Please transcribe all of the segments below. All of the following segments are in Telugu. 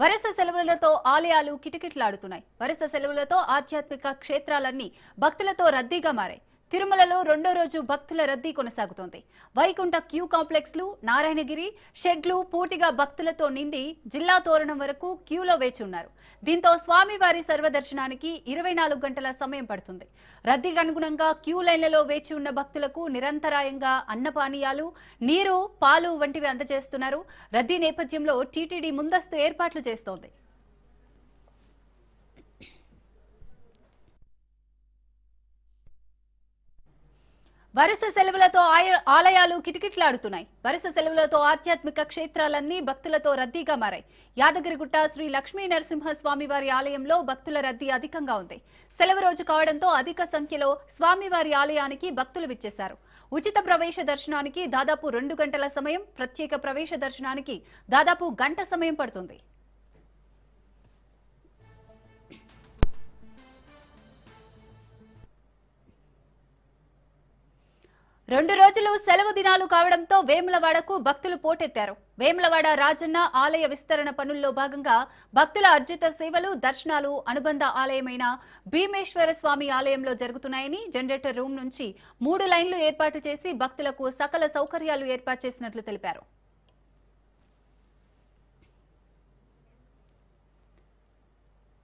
వరుస సెలవులతో ఆలయాలు కిటకిటలాడుతున్నాయి. వరుస సెలవులతో ఆధ్యాత్మిక క్షేత్రాలన్నీ భక్తులతో రద్దీగా మారాయి. తిరుమలలో రెండో రోజు భక్తుల రద్దీ కొనసాగుతోంది. వైకుంఠ క్యూ కాంప్లెక్స్లు, నారాయణగిరి షెడ్లు పూర్తిగా భక్తులతో నిండి జిల్లా తోరణం వరకు క్యూలో వేచి ఉన్నారు. దీంతో స్వామివారి సర్వదర్శనానికి 24 గంటల సమయం పడుతుంది. రద్దీకి అనుగుణంగా క్యూ లైన్లలో వేచి ఉన్న భక్తులకు నిరంతరాయంగా అన్నపానీయాలు, నీరు, పాలు వంటివి అందజేస్తున్నారు. రద్దీ నేపథ్యంలో టీటీడీ ముందస్తు ఏర్పాట్లు చేస్తోంది. వరుస సెలవులతో ఆలయాలు కిటకిటలాడుతున్నాయి. వరుస సెలవులతో ఆధ్యాత్మిక క్షేత్రాలన్నీ భక్తులతో రద్దీగా మారాయి. యాదగిరిగుట్ట శ్రీ లక్ష్మీ నరసింహ స్వామివారి ఆలయంలో భక్తుల రద్దీ అధికంగా ఉంది. సెలవు రోజు కావడంతో అధిక సంఖ్యలో స్వామివారి ఆలయానికి భక్తులు విచ్చేశారు. ఉచిత ప్రవేశ దర్శనానికి దాదాపు 2 గంటల సమయం, ప్రత్యేక ప్రవేశ దర్శనానికి దాదాపు గంట సమయం పడుతుంది. రెండు రోజులు సెలవు దినాలు కావడంతో వేములవాడకు భక్తులు పోటెత్తారు. వేములవాడ రాజన్న ఆలయ విస్తరణ పనుల్లో భాగంగా భక్తుల అర్జిత సేవలు, దర్శనాలు అనుబంధ ఆలయమైన భీమేశ్వర స్వామి ఆలయంలో జరుగుతున్నాయని జనరేటర్ రూమ్ నుంచి 3 లైన్లు ఏర్పాటు చేసి భక్తులకు సకల సౌకర్యాలు ఏర్పాటు చేసినట్లు తెలిపారు.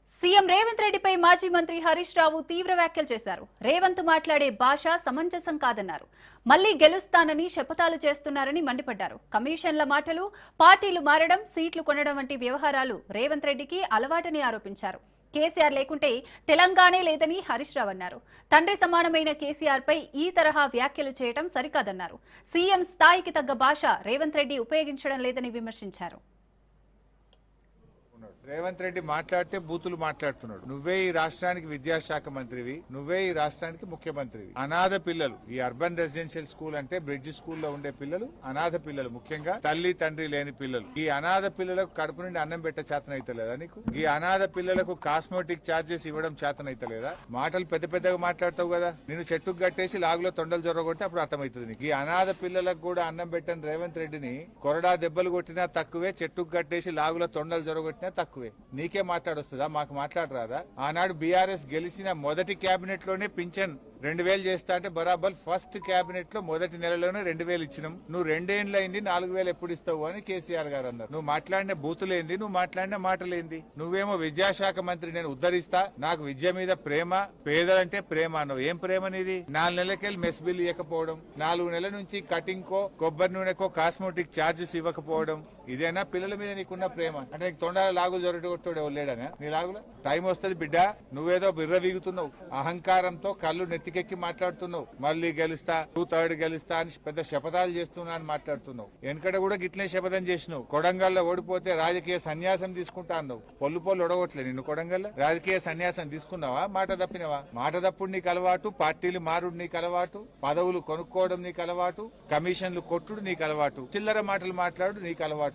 సీఎం రేవంత్ రెడ్డిపై మాజీ మంత్రి హరీష్ రావు తీవ్ర వ్యాఖ్యలు చేశారు. రేవంత్ మాట్లాడే భాష సమంజసం కాదన్నారు. మళ్లీ గెలుస్తానని శపథాలు చేస్తున్నారని మండిపడ్డారు. కమిషన్ల మాటలు, పార్టీలు మారడం, సీట్లు కొనడం వంటి వ్యవహారాలు రేవంత్ రెడ్డికి అలవాటని ఆరోపించారు. కేసీఆర్ లేకుంటే తెలంగాణే లేదని హరీష్ రావు అన్నారు. తండ్రి సమానమైన కేసీఆర్ పై ఈ తరహా వ్యాఖ్యలు చేయడం సరికాదన్నారు. సీఎం స్థాయికి తగ్గ భాష రేవంత్ రెడ్డి ఉపయోగించడం లేదని విమర్శించారు. రేవంత్ రెడ్డి మాట్లాడితే బూతులు మాట్లాడుతున్నాడు. నువ్వే ఈ రాష్ట్రానికి విద్యాశాఖ మంత్రివి, నువ్వే ఈ రాష్ట్రానికి ముఖ్యమంత్రివి. అనాథ పిల్లలు, ఈ అర్బన్ రెసిడెన్షియల్ స్కూల్ అంటే బ్రిడ్జ్ స్కూల్లో ఉండే పిల్లలు అనాథ పిల్లలు, ముఖ్యంగా తల్లి తండ్రి లేని పిల్లలు. ఈ అనాథ పిల్లలకు కడుపు నుండి అన్నం పెట్ట చేతనైతలేదా నీకు? ఈ అనాథ పిల్లలకు కాస్మెటిక్ ఛార్జెస్ ఇవ్వడం చేతనైతలేదా? మాటలు పెద్ద పెద్దగా మాట్లాడతావు కదా. నేను చెట్టుకు కట్టేసి లాగులో తొండలు జొరగొడితే అప్పుడు అర్థమవుతుంది నీకు. ఈ అనాథ పిల్లలకు కూడా అన్నం పెట్టని రేవంత్ రెడ్డిని కొరడా దెబ్బలు కొట్టినా తక్కువే, చెట్టుకు కట్టేసి లాగులో తొండలు జొరగొట్టినా తక్కువే. నీకే మాట్లాడొస్తుందా? మాకు మాట్లాడరాదా? ఆనాడు బీఆర్ఎస్ గెలిచిన మొదటి కేబినెట్ లోనే పింఛన్ 2000 చేస్తా అంటే బరాబర్ ఫస్ట్ కేబినెట్ లో మొదటి నెలలోనే 2000 ఇచ్చినాం. నువ్వు 2 ఏళ్ళు అయింది, 4000 ఎప్పుడు ఇస్తావు అని కేసీఆర్ గారు అన్నారు. నువ్వు మాట్లాడిన బూతులేంది, నువ్వు మాట్లాడిన మాటలేంది? నువ్వేమో విద్యాశాఖ మంత్రి, నేను ఉద్ధరిస్తా, నాకు విద్య మీద ప్రేమ, పేదలంటే ప్రేమ అన్నావు. ఏం ప్రేమ నీది? 4 నెలలకెళ్ళి మెస్ బిల్ ఇవ్వకపోవడం, 4 నెలల నుంచి కటింగ్ కో కొబ్బరి నూనెకో కాస్మెటిక్ ఛార్జెస్ ఇవ్వకపోవడం, ఇదేనా పిల్లల మీద నీకున్న ప్రేమ? అంటే నీకు తొండాల లాగులు జొరగొట్టాడు ఎవరు లేడనా? నీ లాగుల టైం వస్తుంది బిడ్డ. నువ్వేదో బిర్ర వీగుతున్నావు, అహంకారంతో కళ్ళు నెత్తికెక్కి మాట్లాడుతున్నావు. మళ్ళీ గెలుస్తా, 2/3 గెలుస్తా అని పెద్ద శపథాలు చేస్తున్నా అని మాట్లాడుతున్నావు. వెనకడ కూడా గిట్లే శపథం చేసినావు. కొడంగల్లో ఓడిపోతే రాజకీయ సన్యాసం తీసుకుంటా అన్నావు. పొల్లు ఒడగొట్లే నిన్ను కొడంగల్. రాజకీయ సన్యాసం తీసుకున్నావా? మాట తప్పినవా? మాట తప్పుడు నీకు అలవాటు, పార్టీలు మారుడు నీకు అలవాటు, పదవులు కొనుక్కోవడం నీకు అలవాటు, కమిషన్లు కొట్టుడు నీకు అలవాటు, చిల్లర మాటలు మాట్లాడు నీకు అలవాటు.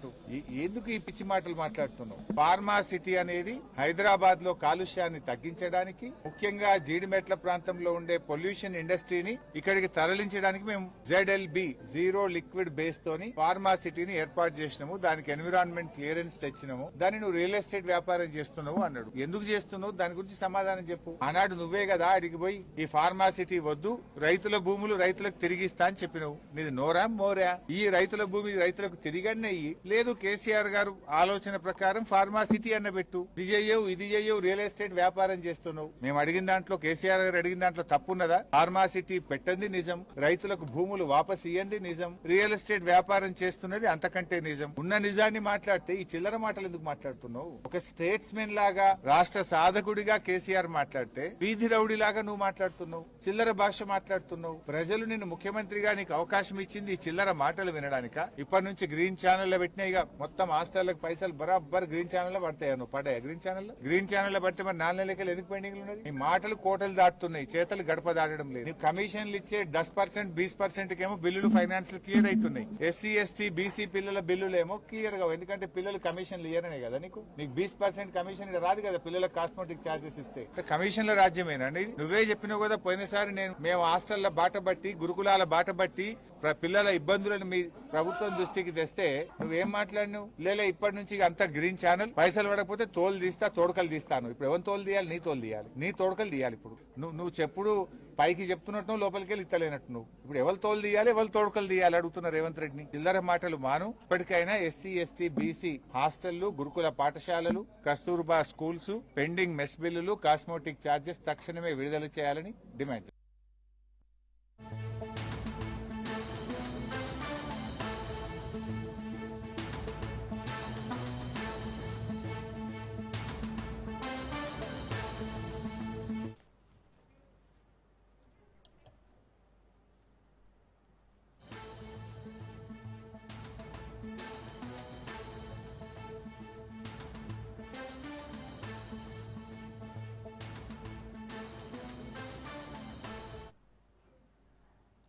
ఎందుకు ఈ పిచ్చి మాటలు మాట్లాడుతున్నావు? ఫార్మా సిటీ అనేది హైదరాబాద్ లో కాలుష్యాన్ని తగ్గించడానికి, ముఖ్యంగా జీడిమెట్ల ప్రాంతంలో ఉండే పొల్యూషన్ ఇండస్ట్రీని ఇక్కడికి తరలించడానికి మేము ZLB జీరో లిక్విడ్ బేస్ తోని ఫార్మా సిటీని ఏర్పాటు చేసినాము. దానికి ఎన్విరాన్మెంట్ క్లియరెన్స్ తెచ్చినాము. దాన్ని నువ్వు రియల్ ఎస్టేట్ వ్యాపారం చేస్తున్నావు అన్నాడు. ఎందుకు చేస్తున్నావు? దాని గురించి సమాధానం చెప్పు. ఆనాడు నువ్వే కదా అడిగి పోయి ఈ ఫార్మా సిటీ వద్దు, రైతుల భూములు రైతులకు తిరిగిస్తా అని చెప్పినావు. నీది నోరా మోరా? ఈ రైతుల భూమి రైతులకు తిరిగన్నయ్యి లేదు. కేసీఆర్ గారు ఆలోచన ప్రకారం ఫార్మా సిటీ అన్న పెట్టు, ఇది చెయ్యవు ఇది చెయ్యవు, రియల్ ఎస్టేట్ వ్యాపారం చేస్తున్నావు. మేము అడిగిన దాంట్లో, కేసీఆర్ గారు అడిగిన దాంట్లో తప్పున్నదా? ఫార్మా సిటీ పెట్టండి నిజం, రైతులకు భూములు వాపస్ ఇయ్యండి నిజం, రియల్ ఎస్టేట్ వ్యాపారం చేస్తున్నది అంతకంటే నిజం. ఉన్న నిజాన్ని మాట్లాడితే ఈ చిల్లర మాటలు ఎందుకు మాట్లాడుతున్నావు? ఒక స్టేట్స్మెన్ లాగా, రాష్ట్ర సాధకుడిగా కేసీఆర్ మాట్లాడితే వీధి రౌడీ లాగా నువ్వు మాట్లాడుతున్నావు, చిల్లర భాష మాట్లాడుతున్నావు. ప్రజలు నిన్ను ముఖ్యమంత్రిగా నీకు అవకాశం ఇచ్చింది ఈ చిల్లర మాటలు వినడానిక? ఇప్పటి నుంచి గ్రీన్ ఛానల్ లో పెట్టినా ఇక మొత్తం హాస్టల్లకు పైసలు బరాబర్ గ్రీన్ ఛానల్ లో పడతాయి. నువ్వు పడ్డాయా గ్రీన్ ఛానల్ లో? గ్రీన్ ఛానల్ లో పడితే మరి 4 నెలలకి ఎందుకు పెండింగ్ ఉన్నది? నీ మాటలు కోటలు దాటుతున్నాయి, చేతలు గడప దాటడం లేదు. నీకు కమిషన్లు ఇచ్చే 10%, 20% కేమో బిల్లులు ఫైనాన్స్ క్లియర్ అవుతున్నాయి. SC, ST, BC పిల్లల బిల్లులేమో క్లియర్ గా, ఎందుకంటే పిల్లలు కమిషన్లు ఇయ్యరనే కదా నీకు. నీకు 20% కమిషన్ రాదు కదా పిల్లలకు కాస్మెటిక్ ఛార్జెస్ ఇస్తే. కమిషన్ల రాజ్యమేనండి. నువ్వే చెప్పినావు కదా పోయినసారి, మేము హాస్టల్ల బాట బట్టి, గురుకులాల బాట బట్టి పిల్లల ఇబ్బందులను మీ ప్రభుత్వం దృష్టికి తెస్తే నువ్వేం మాట్లాడినావు? లేలే ఇప్పటి నుంచి అంతా గ్రీన్ ఛానల్, పైసలు పడకపోతే తోలు తీస్తా తోడకలు తీస్తాను. ఇప్పుడు ఎవరు తోలు తీయాలి? నీ తోలు తీయాలి, నీ తోడకలు తీయాలి. ఇప్పుడు నువ్వు చెప్పుడు పైకి చెప్తున్నట్టు లోపలికి వెళ్ళి ఇస్తలేనట్టు నువ్వు ఇప్పుడు ఎవరు తోలు తీయాలి, ఎవరు తోడకలు తీయాలి అడుగుతున్న రేవంత్ రెడ్డిని. చిల్లర మాటలు మాను. ఇప్పటికైనా ఎస్సీ ఎస్టీ బీసీ హాస్టళ్లు, గురుకుల పాఠశాలలు, కస్తూర్బా స్కూల్స్, పెండింగ్ మెస్ బిల్లులు, కాస్మోటిక్ ఛార్జెస్ తక్షణమే విడుదల చేయాలని డిమాండ్.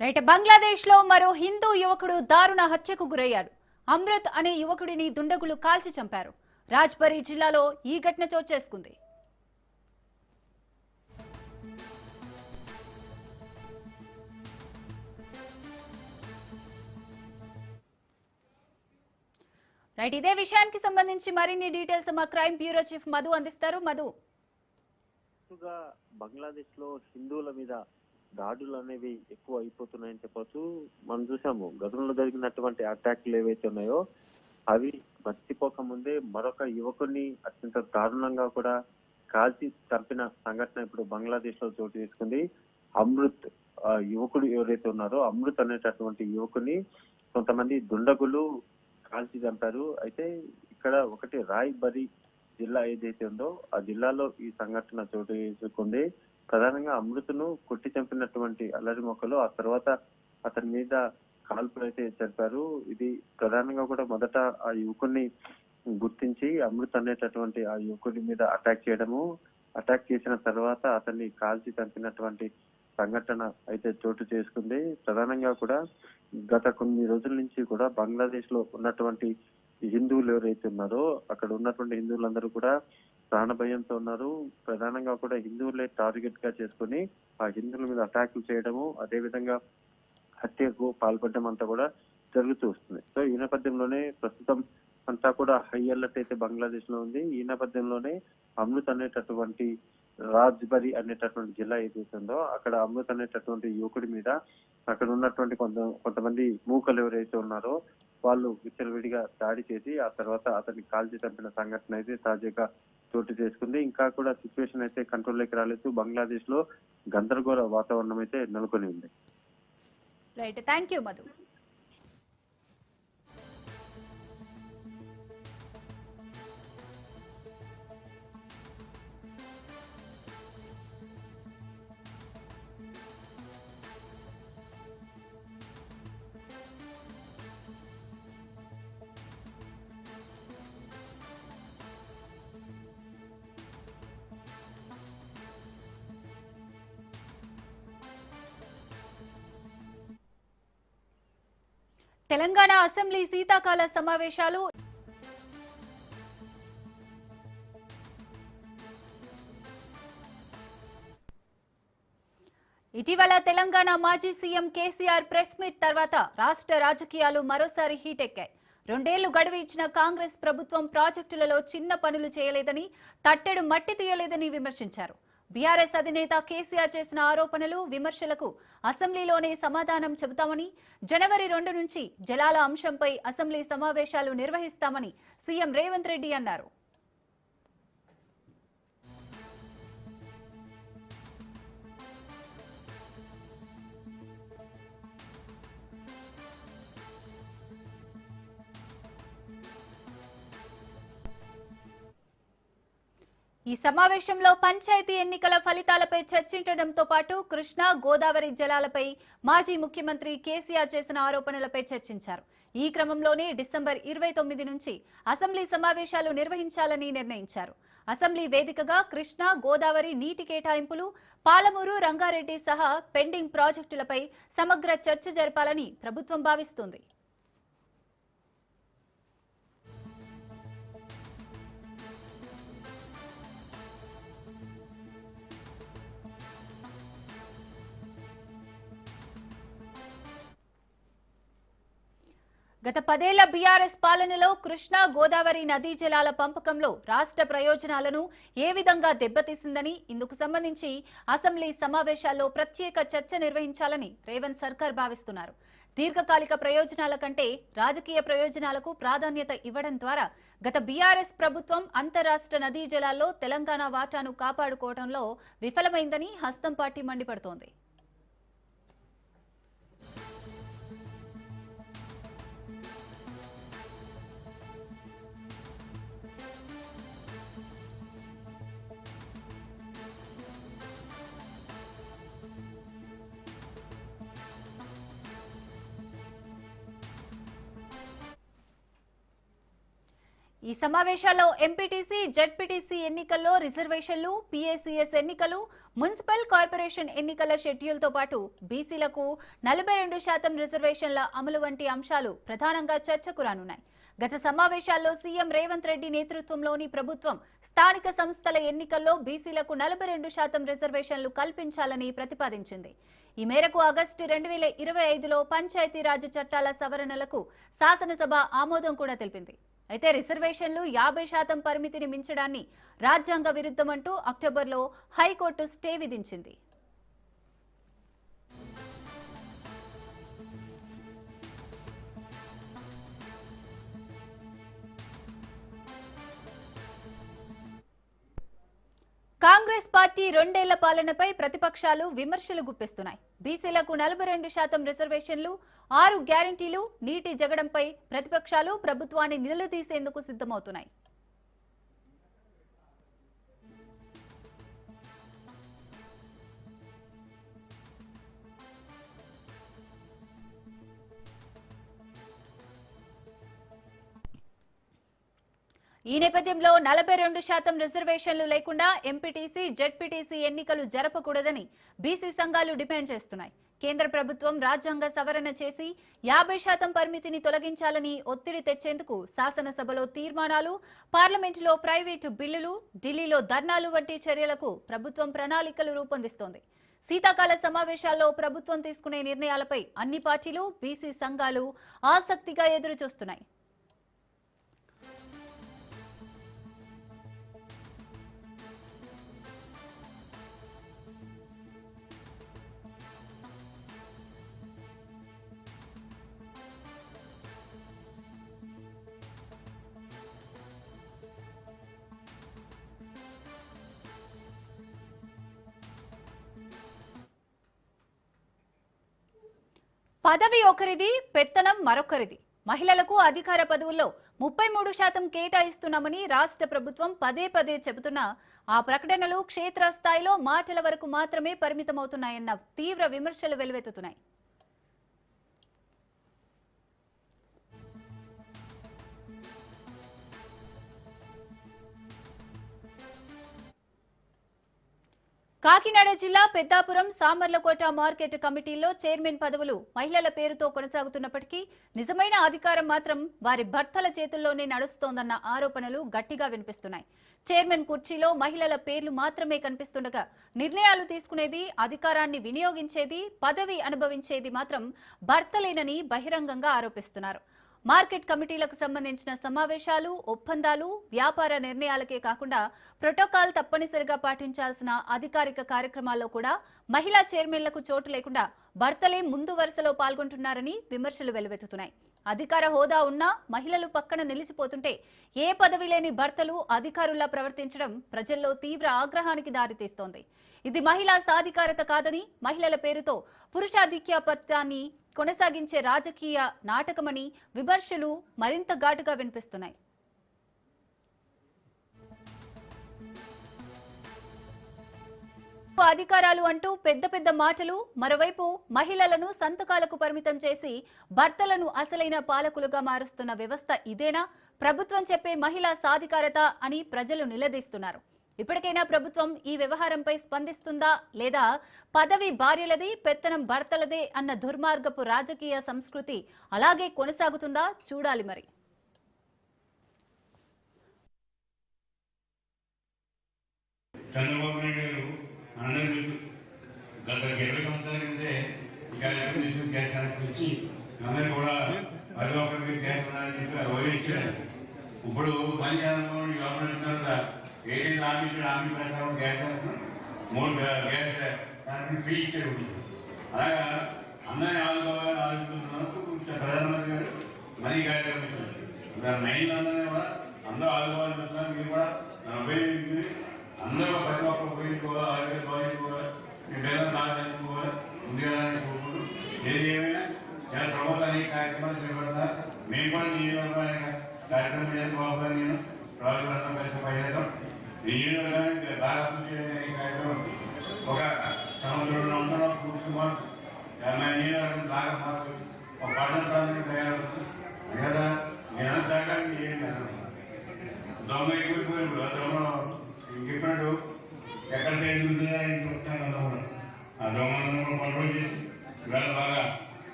రైట్, బంగ్లాదేశ్ లో మరో హిందూ యువకుడు దారుణ హత్యకు గురయ్యాడు. అమృత్ అనే యువకుడిని దుండగులు కాల్చి చంపారు. రాజ్బరీ జిల్లాలో ఈ ఘటన చోటు చేసుకుంది. రైట్, ఇదే విషయానికి సంబంధించి మరిన్ని డీటెయిల్స్ మా క్రైమ్ బ్యూరో చీఫ్ మధు అందిస్తారు. మధు, బంగ్లాదేశ్ లో హిందువుల మీద దాడులు అనేవి ఎక్కువ అయిపోతున్నాయని చెప్పొచ్చు. మనం చూసాము గతంలో జరిగినటువంటి అటాక్లు ఏవైతే ఉన్నాయో అవి మర్చిపోక ముందే మరొక యువకుడిని అత్యంత దారుణంగా కూడా కాల్చి చంపిన సంఘటన ఇప్పుడు బంగ్లాదేశ్ లో చోటు చేసుకుంది. అమృత్ యువకుడు ఎవరైతే ఉన్నారో, అమృత్ అనేటటువంటి యువకుని కొంతమంది దుండగులు కాల్చి చంపారు. అయితే ఇక్కడ ఒకటి రాయ్బరీ జిల్లా ఏదైతే ఉందో ఆ జిల్లాలో ఈ సంఘటన చోటు చేసుకుంది. ప్రధానంగా అమృతను కొట్టి చంపినటువంటి అల్లరి మొక్కలు ఆ తర్వాత అతని మీద కాల్పులు అయితే జరిపారు. ఇది ప్రధానంగా కూడా మొదట ఆ యువకుడిని గుర్తించి అమృత్ అనేటటువంటి ఆ యువకుడి మీద అటాక్ చేయడము, అటాక్ చేసిన తర్వాత అతన్ని కాల్చి చంపినటువంటి సంఘటన అయితే చోటు చేసుకుంది. ప్రధానంగా కూడా గత కొన్ని రోజుల నుంచి కూడా బంగ్లాదేశ్ లో ఉన్నటువంటి హిందువులు ఎవరైతే ఉన్నారో అక్కడ ఉన్నటువంటి హిందువులందరూ కూడా ప్రాణభయంతో ఉన్నారు. ప్రధానంగా కూడా హిందువులే టార్గెట్ గా చేసుకుని ఆ హిందువుల మీద అటాకులు చేయడము, అదే విధంగా హత్యకు పాల్పడడం అంతా కూడా జరుగుతూ వస్తుంది. సో ఈ నేపథ్యంలోనే ప్రస్తుతం అంతా కూడా హై అలర్ట్ అయితే బంగ్లాదేశ్ లో ఉంది. ఈ నేపథ్యంలోనే అమృత్ అనేటటువంటి రాజ్బరీ అనేటటువంటి జిల్లా ఏదైతే ఉందో అక్కడ అమృత్ అనేటటువంటి యువకుడి మీద అక్కడ ఉన్నటువంటి కొంతమంది మూకలు ఎవరైతే ఉన్నారో వాళ్ళు విచ్చలవిడిగా దాడి చేసి ఆ తర్వాత అతన్ని కాల్చి చంపిన సంఘటన అయితే తాజాగా చోటు చేసుకుంది. ఇంకా కూడా సిచ్యువేషన్ అయితే కంట్రోల్లోకి రాలేదు. బంగ్లాదేశ్ లో గందరగోళ వాతావరణం అయితే నెలకొని ఉంది. Right, thank you Madhu. Telangana assembly శీతాకాల సమావేశాలు ఇటీవల తెలంగాణ మాజీ సీఎం కేసీఆర్ ప్రెస్ మీట్ తర్వాత రాష్ట్ర రాజకీయాలు మరోసారి హీట్ ఎక్కాయి. 2 ఏళ్లు గడువు ఇచ్చిన కాంగ్రెస్ ప్రభుత్వం ప్రాజెక్టులలో చిన్న పనులు చేయలేదని, తట్టెడు మట్టి తీయలేదని విమర్శించారు. బీఆర్ఎస్ అధినేత కేసీఆర్ చేసిన ఆరోపణలు, విమర్శలకు అసెంబ్లీలోనే సమాధానం చెబుతామని, జనవరి 2 నుంచి జలాల అంశంపై అసెంబ్లీ సమావేశాలు నిర్వహిస్తామని సీఎం రేవంత్ రెడ్డి అన్నారు. ఈ సమావేశంలో పంచాయతీ ఎన్నికల ఫలితాలపై చర్చించడంతో పాటు కృష్ణా, గోదావరి జలాలపై మాజీ ముఖ్యమంత్రి కేసీఆర్ చేసిన ఆరోపణలపై చర్చించారు. ఈ క్రమంలోనే డిసెంబర్ 29 నుంచి అసెంబ్లీ సమావేశాలు నిర్వహించాలని నిర్ణయించారు. అసెంబ్లీ వేదికగా కృష్ణా, గోదావరి నీటి కేటాయింపులు, పాలమూరు, రంగారెడ్డి సహా పెండింగ్ ప్రాజెక్టులపై సమగ్ర చర్చ జరపాలని ప్రభుత్వం భావిస్తోంది. గత 10 ఏళ్ల బీఆర్ఎస్ పాలనలో కృష్ణా గోదావరి నదీ జలాల పంపకంలో రాష్ట్ర ప్రయోజనాలను ఏ విధంగా దెబ్బతీసిందని ఇందుకు సంబంధించి అసెంబ్లీ సమావేశాల్లో ప్రత్యేక చర్చ నిర్వహించాలని రేవంత్ సర్కార్ భావిస్తున్నారు. దీర్ఘకాలిక ప్రయోజనాల కంటే రాజకీయ ప్రయోజనాలకు ప్రాధాన్యత ఇవ్వడం ద్వారా గత బీఆర్ఎస్ ప్రభుత్వం అంతరాష్ట్ర నదీ జలాల్లో తెలంగాణ వాటాను కాపాడుకోవడంలో విఫలమైందని హస్తం పార్టీ మండిపడుతోంది. ఈ సమావేశాల్లో ఎంపీటీసీ, జెడ్పీటీసీ ఎన్నికల్లో రిజర్వేషన్లు, పీఏసీఎస్ ఎన్నికలు, మున్సిపల్ కార్పొరేషన్ ఎన్నికల షెడ్యూల్తో పాటు బీసీలకు 42% రిజర్వేషన్ల అమలు వంటి అంశాలు ప్రధానంగా చర్చకు రానున్నాయి. గత సమావేశాల్లో సీఎం రేవంత్ రెడ్డి నేతృత్వంలోని ప్రభుత్వం స్థానిక సంస్థల ఎన్నికల్లో బీసీలకు 42% రిజర్వేషన్లు కల్పించాలని ప్రతిపాదించింది. ఈ మేరకు ఆగస్టు 2025లో పంచాయతీరాజ్ చట్టాల సవరణలకు శాసనసభ ఆమోదం కూడా తెలిపింది. అయితే రిజర్వేషన్లు 50% పరిమితిని మించడాన్ని రాజ్యాంగ విరుద్ధమంటూ అక్టోబర్లో హైకోర్టు స్టే విధించింది. కాంగ్రెస్ పార్టీ 2 ఏళ్ల పాలనపై ప్రతిపక్షాలు విమర్శలు గుప్పిస్తున్నాయి. బీసీలకు 42% రిజర్వేషన్లు, 6 గ్యారంటీలు, నీటి జగడంపై ప్రతిపక్షాలు ప్రభుత్వాన్ని నిలదీసేందుకు సిద్ధమవుతున్నాయి. ఈ నేపథ్యంలో 42% రిజర్వేషన్లు లేకుండా ఎంపీటీసీ, జెడ్పీటీసీ ఎన్నికలు జరపకూడదని బీసీ సంఘాలు డిమాండ్ చేస్తున్నాయి. కేంద్ర ప్రభుత్వం రాజ్యాంగ సవరణ చేసి 50% పరిమితిని తొలగించాలని ఒత్తిడి తెచ్చేందుకు శాసనసభలో తీర్మానాలు, పార్లమెంటులో ప్రైవేటు బిల్లులు, ఢిల్లీలో ధర్నాలు వంటి చర్యలకు ప్రభుత్వం ప్రణాళికలు రూపొందిస్తోంది. శీతాకాల సమావేశాల్లో ప్రభుత్వం తీసుకునే నిర్ణయాలపై అన్ని పార్టీలు, బీసీ సంఘాలు ఆసక్తిగా ఎదురుచూస్తున్నాయి. పదవి ఒకరిది, పెత్తనం మరొకరిది. మహిళలకు అధికార పదవుల్లో 33% కేటాయిస్తున్నామని రాష్ట్ర ప్రభుత్వం పదే పదే చెబుతున్నా ఆ ప్రకటనలు క్షేత్రస్థాయిలో మాటల వరకు మాత్రమే పరిమితమవుతున్నాయన్న తీవ్ర విమర్శలు వెల్లువెత్తుతున్నాయి. కాకినాడ జిల్లా పెద్దాపురం, సామర్లకోట మార్కెట్ కమిటీల్లో చైర్మన్ పదవులు మహిళల పేరుతో కొనసాగుతున్నప్పటికీ నిజమైన అధికారం మాత్రం వారి భర్తల చేతుల్లోనే నడుస్తోందన్న ఆరోపణలు గట్టిగా వినిపిస్తున్నాయి. చైర్మన్ కుర్చీలో మహిళల పేర్లు మాత్రమే కనిపిస్తుండగా నిర్ణయాలు తీసుకునేది, అధికారాన్ని వినియోగించేది, పదవి అనుభవించేది మాత్రం భర్తలేనని బహిరంగంగా ఆరోపిస్తున్నారు. మార్కెట్ కమిటీలకు సంబంధించిన సమావేశాలు, ఒప్పందాలు, వ్యాపార నిర్ణయాలకే కాకుండా ప్రోటోకాల్ తప్పనిసరిగా పాటించాల్సిన అధికారిక కార్యక్రమాల్లో కూడా మహిళా చైర్మన్లకు చోటు లేకుండా భర్తలే ముందు వరుసలో పాల్గొంటున్నారని విమర్శలు వెల్లువెత్తుతున్నాయి. అధికార హోదా ఉన్నా మహిళలు పక్కన నిలిచిపోతుంటే ఏ పదవి లేని భర్తలు అధికారుల్లా ప్రవర్తించడం ప్రజల్లో తీవ్ర ఆగ్రహానికి దారితీస్తోంది. ఇది మహిళా సాధికారత కాదని, మహిళల పేరుతో పురుషాధిక్యాపత్యాన్ని కొనసాగించే రాజకీయ నాటకమని విమర్శలు మరింత ఘాటుగా వినిపిస్తున్నాయి. అధికారాలు అంటూ పెద్ద పెద్ద మాటలు, మరోవైపు మహిళలను సంతకాలకు పరిమితం చేసి భర్తలను అసలైన పాలకులుగా మారుస్తున్న వ్యవస్థ ఇదేనా? ప్రభుత్వం చెప్పే మహిళా సాధికారత అని ప్రజలు నిలదీస్తున్నారు. ఇప్పటికైనా ప్రభుత్వం ఈ వ్యవహారంపై స్పందిస్తుందా, లేదా పదవి భార్యలది, పెత్తనం భర్తలదే అన్న దుర్మార్గపు రాజకీయ సంస్కృతి అలాగే కొనసాగుతుందా చూడాలి మరి. చంద్రబాబు నాయుడు గారు అందరూ గత 20 సంవత్సరాల కిందే గ్యాస్ కనెక్షన్ ఇచ్చి అందరికీ కూడా ప్రతి ఒక్కరికి గ్యాస్ ఉన్నారని చెప్పి రోజు ఇచ్చారు. ఇప్పుడు మళ్ళీ గవర్నమెంట్ ఏదైతే హామీ ప్రకారం గ్యాస్ 3 గ్యాస్ కనెక్షన్ ఫ్రీ ఇచ్చారు. అలాగా అందరినీ ఆలోచిస్తున్నారు. ప్రధానమంత్రి గారు మనీ కార్యక్రమం ఇచ్చారు. దాని మెయిన్ అందరినీ కూడా అందరూ ఆదుకోవాలనుకుంటున్నారు. మీరు కూడా ఉపయోగించి అందరూ ప్రతి ఒక్కరు ఉపయోగించుకోవాలి. ఆరోగ్య బాగుంచుకోవాలి. మీ పిల్లలు బాగా చదువుకోవాలి. ముందుగానే కోరుకుంటూ ఏది ఏమైనా ఇలా ప్రభుత్వం అనేక కార్యక్రమాలు చేపడతారు. మేము కూడా నియోజకవర్గాన్ని కార్యక్రమం చేసి బాబు నేను ప్రభుత్వం కలిసి పనిచేస్తాం. నియోజకవర్గాన్ని బాగా అభివృద్ధి చేయడానికి కార్యక్రమం ఒక సంవత్సరంలో ఉండడం పూర్తి మార్పు నియోజకవర్గం బాగా మార్పు ఒక పట్టణ ప్రాంతం తయారవుతుంది. కదా నేను సహకారం ఏం లేదు. దొంగ ఎక్కువైపోయినప్పుడు ఆ దొంగ ఇంకెప్పుడు ఎక్కడ సైడ్ ఉంటుందా ఇంట్లో ఉంటాను కూడా ఆ దొంగలను కూడా కంట్రోల్ చేసి ఇవాళ బాగా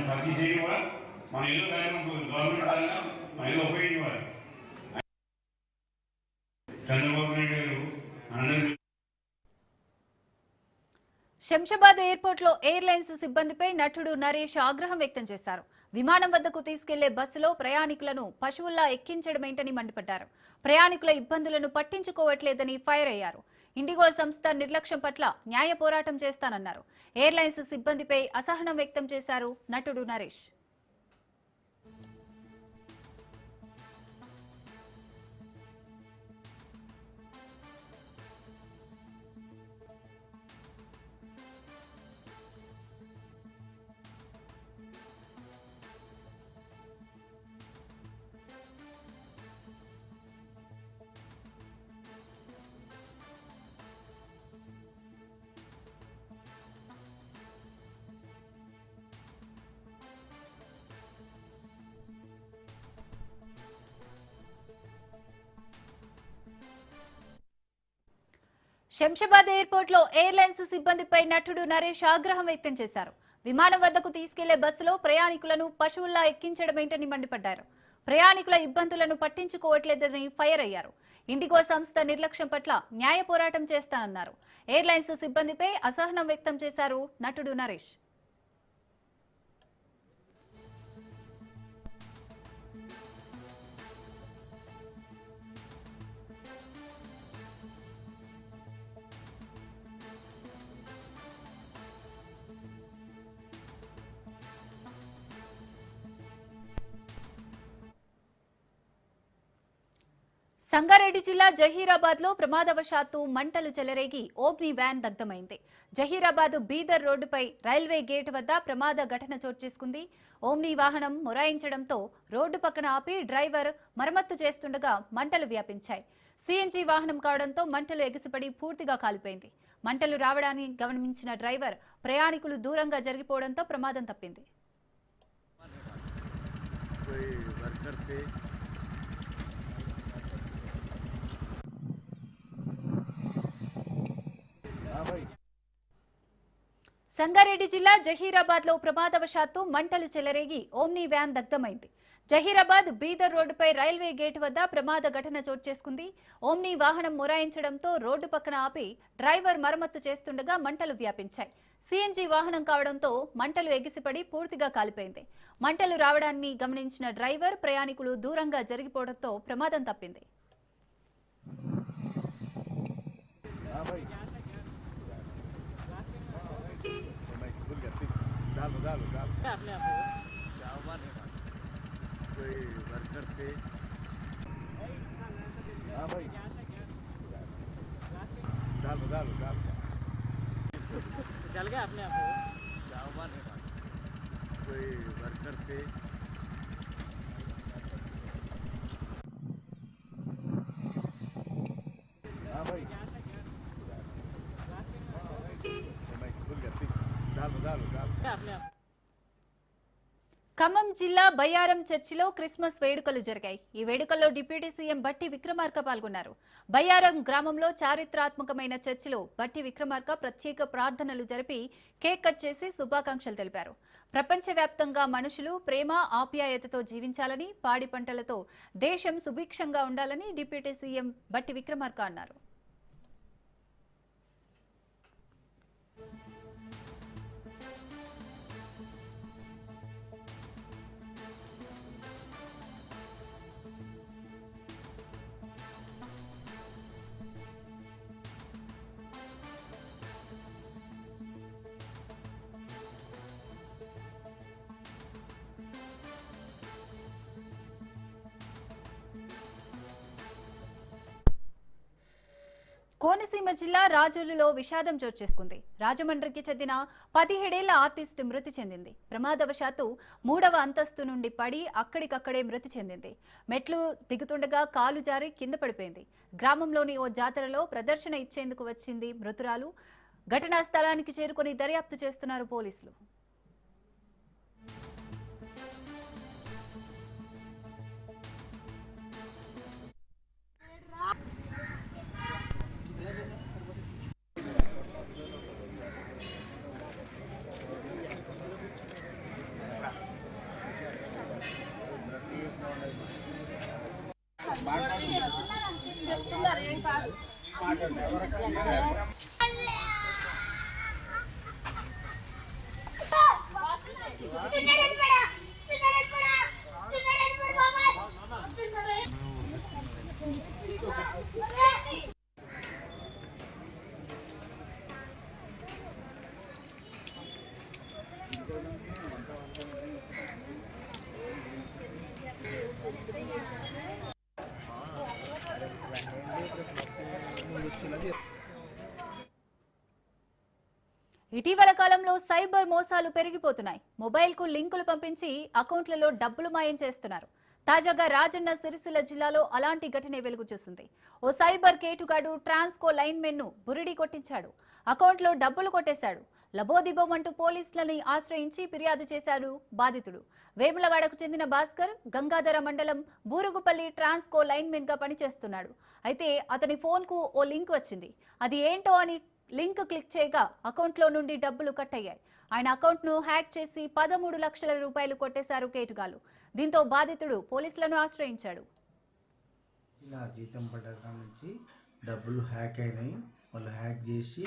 ప్రతి సైడ్ కూడా మన ఏదో కార్యక్రమం గవర్నమెంట్ పరంగా మన ఏదో ఉపయోగించాలి. చంద్రబాబు నాయుడు గారు అందరూ శంషాబాద్ ఎయిర్పోర్ట్ లో ఎయిర్లైన్స్ సిబ్బందిపై నటుడు నరేష్ ఆగ్రహం వ్యక్తం చేశారు. విమానం వద్దకు తీసుకెళ్లే బస్సులో ప్రయాణికులను పశువుల్లా ఎక్కించడమేంటని మండిపడ్డారు. ప్రయాణికుల ఇబ్బందులను పట్టించుకోవట్లేదని ఫైర్ అయ్యారు. ఇండిగో సంస్థ నిర్లక్ష్యం పట్ల న్యాయ పోరాటం చేస్తానన్నారు. ఎయిర్లైన్స్ సిబ్బందిపై అసహనం వ్యక్తం చేశారు నటుడు నరేష్. శంషాబాద్ ఎయిర్పోర్ట్ లో ఎయిర్లైన్స్ సిబ్బందిపై నటుడు నరేష్ ఆగ్రహం వ్యక్తం చేశారు. విమానం వద్దకు తీసుకెళ్లే బస్సులో ప్రయాణికులను పశువుల్లా ఎక్కించడమేంటని మండిపడ్డారు. ప్రయాణికుల ఇబ్బందులను పట్టించుకోవట్లేదని ఫైర్ అయ్యారు. ఇండిగో సంస్థ నిర్లక్ష్యం పట్ల న్యాయ పోరాటం చేస్తానన్నారు. ఎయిర్లైన్స్ సిబ్బందిపై అసహనం వ్యక్తం చేశారు నటుడు నరేష్. సంగారెడ్డి జిల్లా జహీరాబాద్ లో ప్రమాదవశాత్తు మంటలు చెలరేగి ఓమ్ని వ్యాన్ దగ్ధమైంది. జహీరాబాద్ బీదర్ రోడ్డుపై రైల్వే గేట్ వద్ద ప్రమాద ఘటన చోటు చేసుకుంది. ఓమ్ని వాహనం మొరాయించడంతో రోడ్డు పక్కన ఆపి డ్రైవర్ మరమ్మత్తు చేస్తుండగా మంటలు వ్యాపించాయి. సిఎన్జి వాహనం కావడంతో మంటలు ఎగిసిపడి పూర్తిగా కాలిపోయింది. మంటలు రావడాన్ని గమనించిన డ్రైవర్ ప్రయాణికులు దూరంగా జరిగిపోవడంతో ప్రమాదం తప్పింది. సంగారెడ్డి జిల్లా జహీరాబాద్ లో ప్రమాదవశాత్తు మంటలు చెలరేగి ఓమ్ని వ్యాన్ దగ్ధమైంది. జహీరాబాద్ బీదర్ రోడ్డుపై రైల్వే గేట్ వద్ద ప్రమాద ఘటన చోటు చేసుకుంది. ఓమ్ని వాహనం మొరాయించడంతో రోడ్డు పక్కన ఆపి డ్రైవర్ మరమ్మత్తు చేస్తుండగా మంటలు వ్యాపించాయి. సిఎన్జి వాహనం కావడంతో మంటలు ఎగిసిపడి పూర్తిగా కాలిపోయింది. మంటలు రావడాన్ని గమనించిన డ్రైవర్ ప్రయాణికులు దూరంగా జరిగిపోవడంతో ప్రమాదం తప్పింది. चल गया अपने आप कोई वर्कर थे ఖమ్మం జిల్లా బయ్యారం చర్చిలో క్రిస్మస్ వేడుకలు జరిగాయి. ఈ వేడుకల్లో డిప్యూటీ సీఎం బట్టి విక్రమార్క పాల్గొన్నారు. బయ్యారం గ్రామంలో చారిత్రాత్మకమైన చర్చిలో బట్టి విక్రమార్క ప్రత్యేక ప్రార్థనలు జరిపి కేక్ కట్ చేసి శుభాకాంక్షలు తెలిపారు. ప్రపంచవ్యాప్తంగా మనుషులు ప్రేమ ఆప్యాయతతో జీవించాలని, పాడి పంటలతో దేశం సుభిక్షంగా ఉండాలని డిప్యూటీ సీఎం బట్టి విక్రమార్క అన్నారు. కోనసీమ జిల్లా రాజోలులో విషాదం చోటు చేసుకుంది. రాజమండ్రికి చెందిన 17 ఏళ్ల ఆర్టిస్ట్ మృతి చెందింది. ప్రమాదవశాత్తు 3వ అంతస్తు నుండి పడి అక్కడికక్కడే మృతి చెందింది. మెట్లు దిగుతుండగా కాలు జారి కింద పడిపోయింది. గ్రామంలోని ఓ జాతరలో ప్రదర్శన ఇచ్చేందుకు వచ్చింది మృతురాలు. ఘటనా స్థలానికి చేరుకొని దర్యాప్తు చేస్తున్నారు పోలీసులు. ఇటీవల కాలంలో సైబర్ మోసాలు పెరిగిపోతున్నాయి. మొబైల్కు లింకులు పంపించి అకౌంట్లలో డబ్బులు మాయం చేస్తున్నారు. తాజాగా రాజన్న సిరిసిల్ల జిల్లాలో అలాంటి ఘటనే వెలుగు చూసింది. ఓ సైబర్ కేటుగాడు ట్రాన్స్కో లైన్మెన్ను బురిడి కొట్టించాడు. అకౌంట్లో డబ్బులు కొట్టేశాడు. లబోదిబోమంటూ పోలీసులని ఆశ్రయించి ఫిర్యాదు చేశాడు బాధితుడు. వేములవాడకు చెందిన భాస్కర్ గంగాధర మండలం బూరుగుపల్లి ట్రాన్స్కో లైన్మెన్ గా పనిచేస్తున్నాడు. అయితే అతని ఫోన్కు ఓ లింక్ వచ్చింది. అది ఏంటో అని లింక్ క్లిక్ చేయగా అకౌంట్లో నుండి డబ్బులు కట్ అయ్యాయి. ఆయన అకౌంట్ను హ్యాక్ చేసి 13 లక్షల రూపాయలు కొట్టేశారు కేటుగాలు. దీంతో బాధితుడు పోలీసులను ఆశ్రయించాడు. నా జీతం పడ్డ నుంచి డబ్బులు హ్యాక్ అయినాయి. వాళ్ళు హ్యాక్ చేసి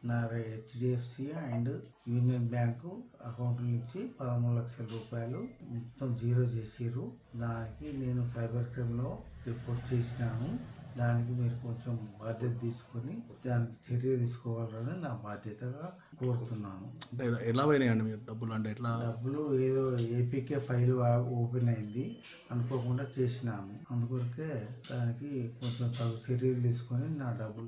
నా HDFC and union bank account నుంచి 13 లక్షల రూపాయలు మొత్తం జీరో చేసిర్రు. దానికి నేను సైబర్ క్రైమ్లో రిపోర్ట్ చేసినాను. దానికి మీరు కొంచెం బాధ్యత తీసుకొని దానికి చర్య తీసుకోవాలని నా బాధ్యతగా కోరుతున్నాను. ఎలా పోయినాయండి మీరు డబ్బులు? అంటే ఎట్లా? డబ్బులు ఏదో ఏపీకే ఫైల్ ఓపెన్ అయింది, అనుకోకుండా చేసినాము. అందుకొరకే దానికి కొంచెం తగు చర్యలు తీసుకొని నా డబ్బులు